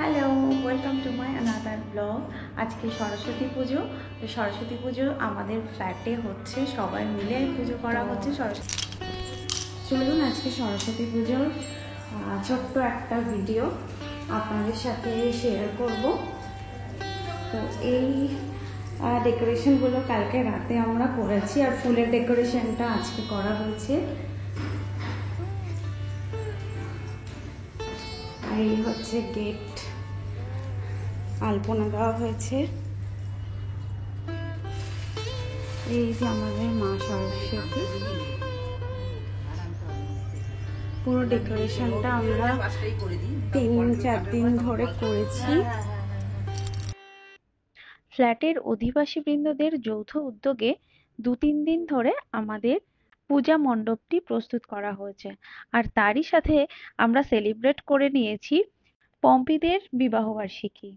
Hello, welcome to my another blog. আজকে সরস্বতী পুজো। তো সরস্বতী পুজো আমাদের ফ্ল্যাটে হচ্ছে, সবাই মিলে পুজো করা হচ্ছে। চলুন আজকে সরস্বতী পুজোর ছোট্ট একটা ভিডিও আপনাদের সাথে শেয়ার করব। তো এই ডেকোরেশনগুলো কালকে রাতে আমরা করেছি, আর ফুলের ডেকোরেশনটা আজকে করা হয়েছে। আর এই হচ্ছে গেট, আলপনা দেওয়া হয়েছে। এই যে আমাদের মা সরস্বতী, পুরো ডেকোরেশনটা আমরা 3-4 দিন ধরে করেছি। ফ্ল্যাটের অধিবাসীবৃন্দদের যৌথ উদ্যোগে 2-3 দিন ধরে আমাদের পূজা মণ্ডপটি প্রস্তুত করা হয়েছে। আর তারই সাথে আমরা সেলিব্রেট করে নিয়েছি পম্পিদের বিবাহবার্ষিকী।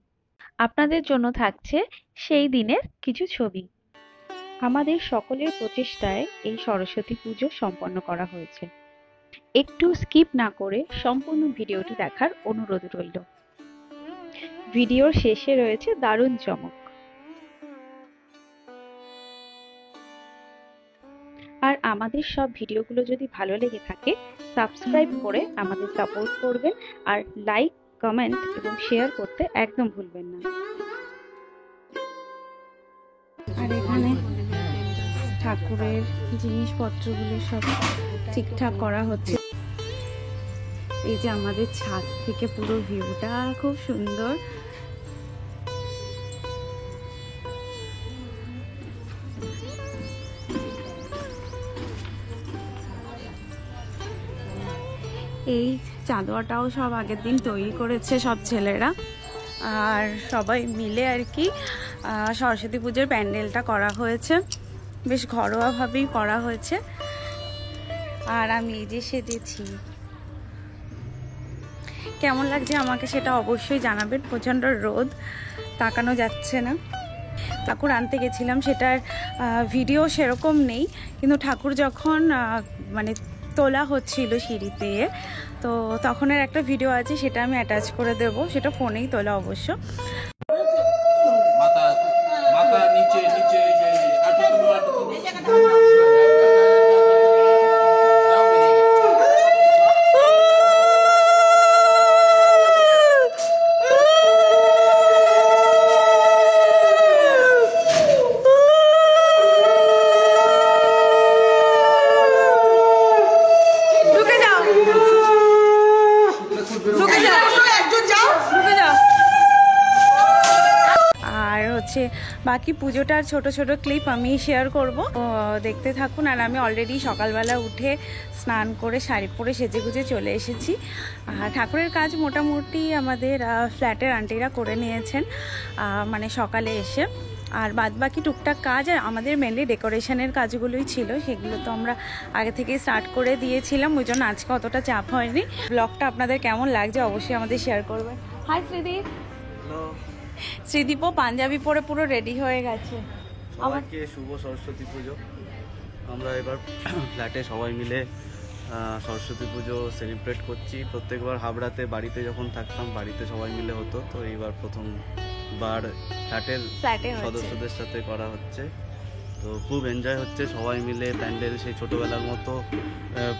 আপনাদের জন্য থাকছে সেই দিনের কিছু ছবি। আমাদের সকলের প্রচেষ্টায় এই সরস্বতী পুজো সম্পন্ন করা হয়েছে। একটু স্কিপ না করে সম্পূর্ণ ভিডিওটি দেখার অনুরোধ রইল। ভিডিওর শেষে রয়েছে দারুণ চমক। আর আমাদের সব ভিডিওগুলো যদি ভালো লেগে থাকে, সাবস্ক্রাইব করে আমাদের সাপোর্ট করবেন, আর লাইক, কমেন্ট এবং শেয়ার করতে একদম ভুলবেন না। আর এখানে ঠাকুরের জিনিসপত্রগুলো সব ঠিকঠাক করা হচ্ছে। এই যে আমাদের ছাদ থেকে পুরো ভিউটা খুব সুন্দর। এই চাঁদোয়াটাও সব আগের দিন তৈরি করেছে সব ছেলেরা, আর সবাই মিলে আর কি সরস্বতী পুজোর প্যান্ডেলটা করা হয়েছে। বেশ ঘরোয়াভাবেই করা হয়েছে। আর আমি এই যে সেজেছি, কেমন লাগছে আমাকে সেটা অবশ্যই জানাবেন। প্রচণ্ড রোদ, তাকানো যাচ্ছে না। ঠাকুর আনতে গেছিলাম, সেটার ভিডিও সেরকম নেই, কিন্তু ঠাকুর যখন মানে তোলা হচ্ছিল সিঁড়িতে, তো তখনের একটা ভিডিও আছে, সেটা আমি অ্যাটাচ করে দেব। সেটা ফোনেই তোলা অবশ্য। বাকি পুজোটার ছোট ছোট ক্লিপ আমি শেয়ার করব, দেখতে থাকুন। আর আমি অলরেডি সকালবেলা উঠে স্নান করে শাড়ি পরে সেজেগুজে চলে এসেছি। ঠাকুরের কাজ মোটামুটি আমাদের ফ্ল্যাটের আন্টিরা করে নিয়েছেন মানে সকালে এসে। আর বাদ বাকি টুকটাক কাজ আর আমাদের মেনলি ডেকোরেশনের কাজগুলোই ছিল, সেগুলো তো আমরা আগে থেকেই স্টার্ট করে দিয়েছিলাম, ওই জন্য আজকে অতটা চাপ হয়নি। ব্লগটা আপনাদের কেমন লাগছে অবশ্যই আমাদের শেয়ার করবেন। হাই শ্রীদীপ। শ্রীদীপও পাঞ্জাবি পরে পুরো রেডি হয়ে গেছে। সবাইকে শুভ সরস্বতী পুজো। আমরা এবার ফ্ল্যাটে সবাই মিলে সরস্বতী পুজো সেলিব্রেট করছি। প্রত্যেকবার হাবড়াতে বাড়িতে যখন থাকতাম, বাড়িতে সবাই মিলে হতো, তো এইবার প্রথমবার ফ্ল্যাটের সদস্যদের সাথে করা হচ্ছে। তো খুব এনজয় হচ্ছে, সবাই মিলে প্যান্ডেল, সেই ছোটোবেলার মতো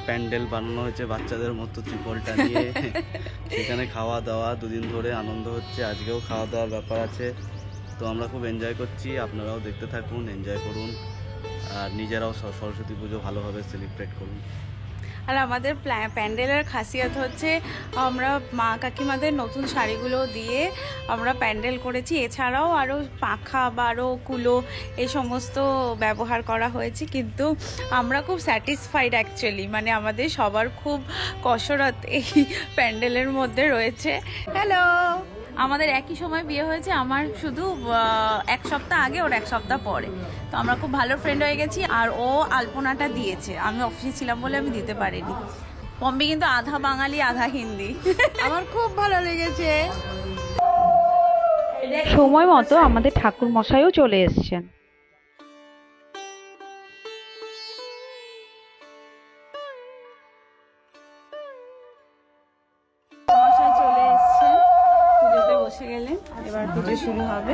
প্যান্ডেল বানানো হয়েছে বাচ্চাদের মতো ত্রিপলটা নিয়ে। সেখানে খাওয়া দাওয়া 2 দিন ধরে আনন্দ হচ্ছে, আজকেও খাওয়া দাওয়ার ব্যাপার আছে। তো আমরা খুব এনজয় করছি, আপনারাও দেখতে থাকুন, এনজয় করুন, আর নিজেরাও সরস্বতী পুজো ভালোভাবে সেলিব্রেট করুন। আর আমাদের প্যান্ডেলের খাসিয়ত হচ্ছে, আমরা মা কাকিমাদের নতুন শাড়িগুলো দিয়ে আমরা প্যান্ডেল করেছি। এছাড়াও আরও পাখা, বারো, কুলো এই সমস্ত ব্যবহার করা হয়েছে। কিন্তু আমরা খুব স্যাটিসফাইড অ্যাকচুয়ালি, মানে আমাদের সবার খুব কসরত এই প্যান্ডেলের মধ্যে রয়েছে। হ্যালো, আমাদের একই সময় বিয়ে হয়েছে, আমার শুধু 1 সপ্তাহ আগে, ওর 1 সপ্তাহ পরে। তো আমরা খুব ভালো ফ্রেন্ড হয়ে গেছি। আর ও আলপনাটা দিয়েছে, আমি অফিসে ছিলাম বলে আমি দিতে পারিনি। পম্পি কিন্তু আধা বাঙালি আধা হিন্দি। আমার খুব ভালো লেগেছে। সময় মতো আমাদের ঠাকুর মশাইও চলে এসেছেন। চলে এসছেন পুজোতে এসে গেলেন, এবার পুজো শুরু হবে।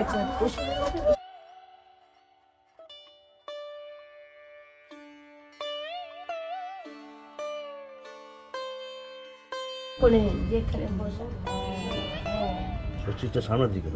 সামনের দিকে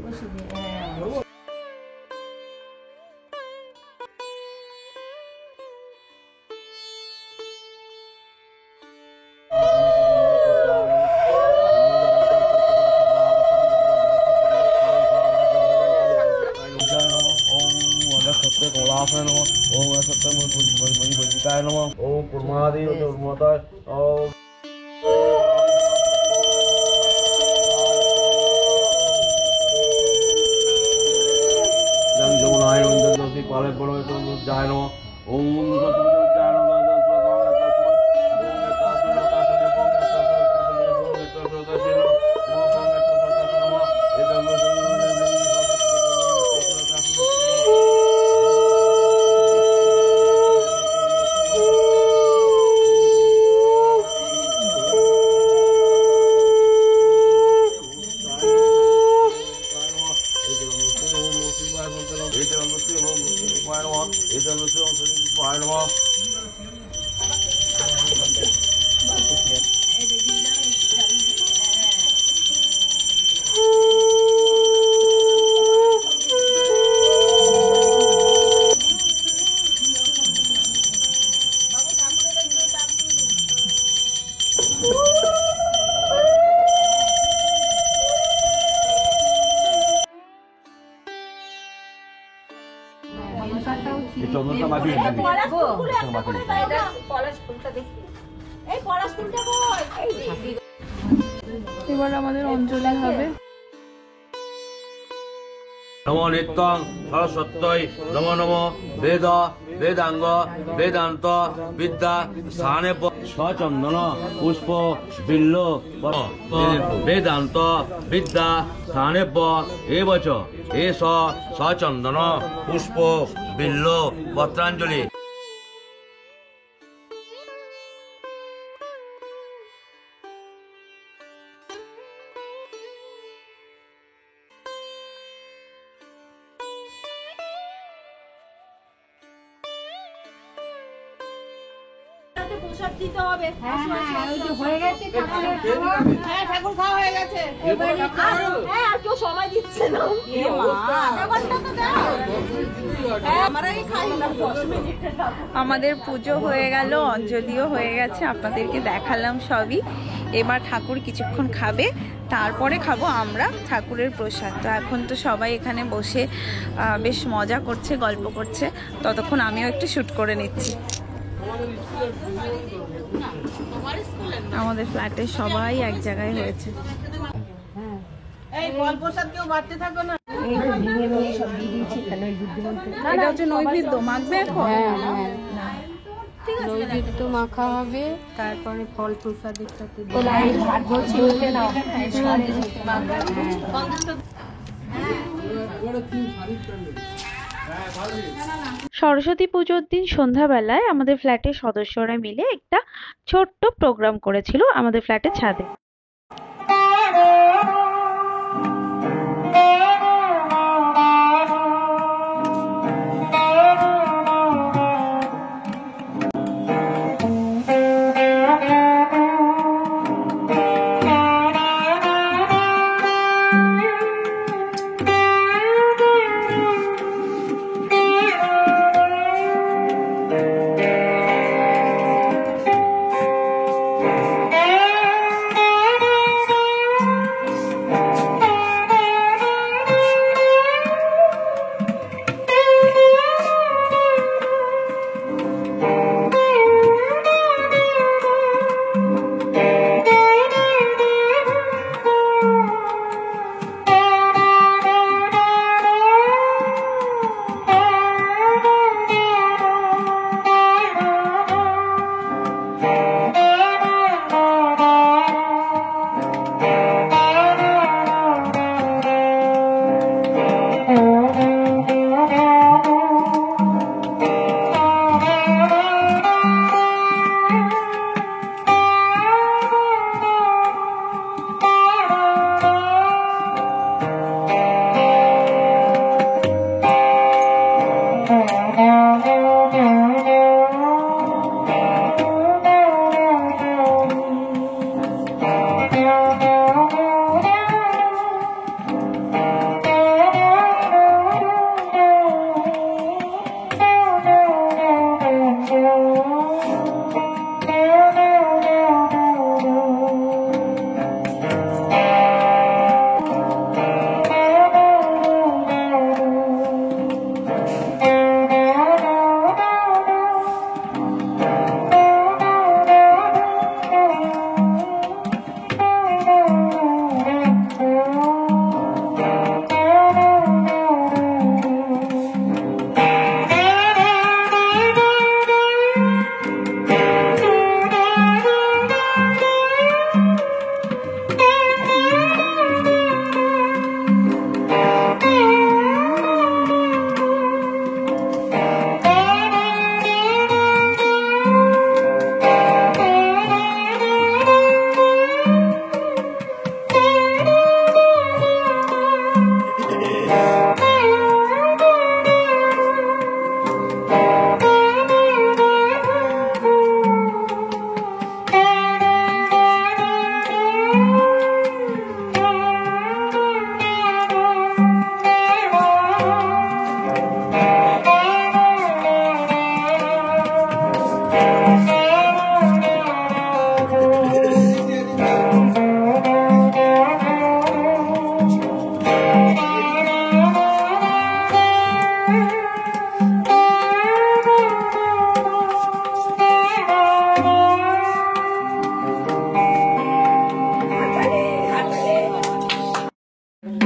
চন্দনটা মাখিয়ে এবার আমাদের অঞ্জলি হবে। নমো নিত্যং সরস্বত্যই নমো নমো বেদ বেদাঙ্গ বেদান্ত বিদ্যা স্থানে সচন্দন পুষ্প বিল্ল বেদান্ত বিদ্যা স্থানে এবচ এস সচন্দন পুষ্প বিল্ল পত্রাঞ্জলি। ঠাকুর খাওয়া হয়ে গেছে, আর কেউ সময় দিচ্ছে না। আমাদের পুজো হয়ে গেল, অঞ্জলিও হয়ে গেছে, আপনাদেরকে দেখালাম সবই। এবার ঠাকুর কিছুক্ষণ খাবে, তারপরে খাবো আমরা ঠাকুরের প্রসাদ। তো এখন তো সবাই এখানে বসে বেশ মজা করছে, গল্প করছে, ততক্ষণ আমিও একটু শ্যুট করে নিচ্ছি। আমাদের ফ্ল্যাটে সবাই এক জায়গায় হয়েছে। এটা হচ্ছে নৈবেদ্য, মাখবে এখন। নৈবেদ্য মাখা হবে, তারপরে ফল প্রসাদের সাথে সরস্বতী পুজোর দিন সন্ধ্যাবেলায় আমাদের ফ্ল্যাটের সদস্যরা মিলে একটা ছোট্ট প্রোগ্রাম করেছিল আমাদের ফ্ল্যাটের ছাদে।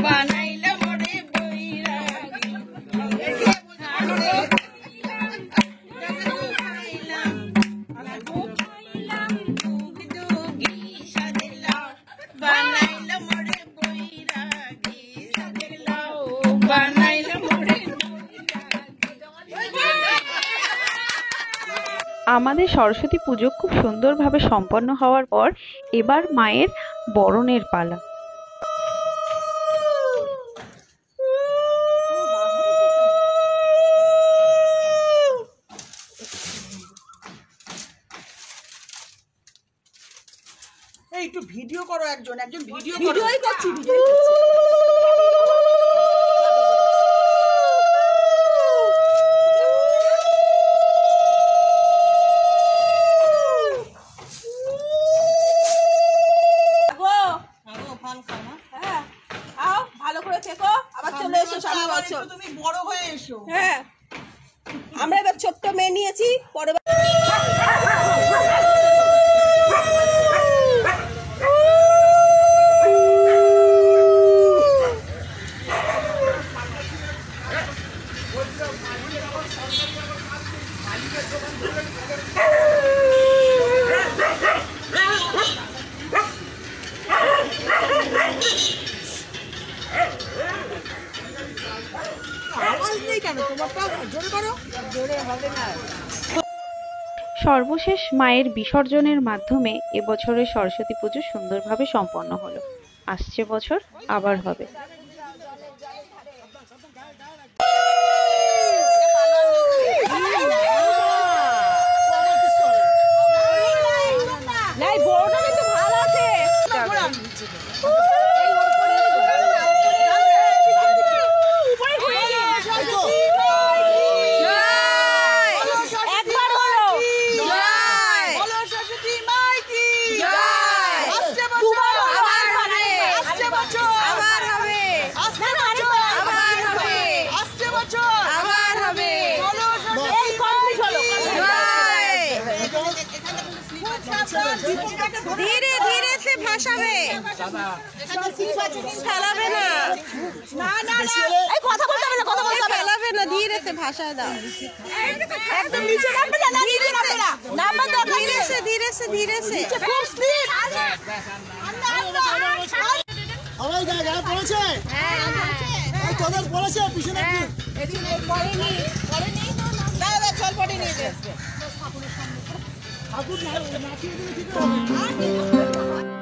বানাইলাম ওরে বৈরাগী বানাইলাম ওরে বৈরাগী বানাইলাম ওরে আমাদের সরস্বতী পুজো খুব সুন্দরভাবে সম্পন্ন হওয়ার পর এবার মায়ের বরণের পালা। এই একটু ভিডিও করো, একজন ভিডিও করো। ভিডিওই করছি। হ্যাঁ, আও ভালো করে থেকো, আবার চলে এসো সামনে বছর। তুমি বড় হয়ে এসো। হ্যাঁ, আমরা এবার ছোট্ট মেয়ে নিয়েছি, পরে সর্বশেষ মায়ের বিসর্জনের মাধ্যমে এবছরের সরস্বতী পুজো সুন্দরভাবে সম্পন্ন হলো। আসছে বছর আবার হবে। ধীরে ধীরে সে ভাসাবে, ফেলাবে না। না না এই কথা বলতে হবে না, কথা বলতে হবে, ফেলাবে না, ধীরে সে ভাসায় দাও। একদম নিচে নামবে না, নিচে নামবে না, নাম্বার দাও, ধীরে সে ধীরে সে খুব স্পিড। সবাই গায়ে পড়েছে। হ্যাঁ এই তোদের পড়েছে পিছনে কি? এদিকে পড়েনি দাদা, চল পড়ে নিয়ে দে। ঠাকুর নাচিয়ে দিলে ঠিক হবে।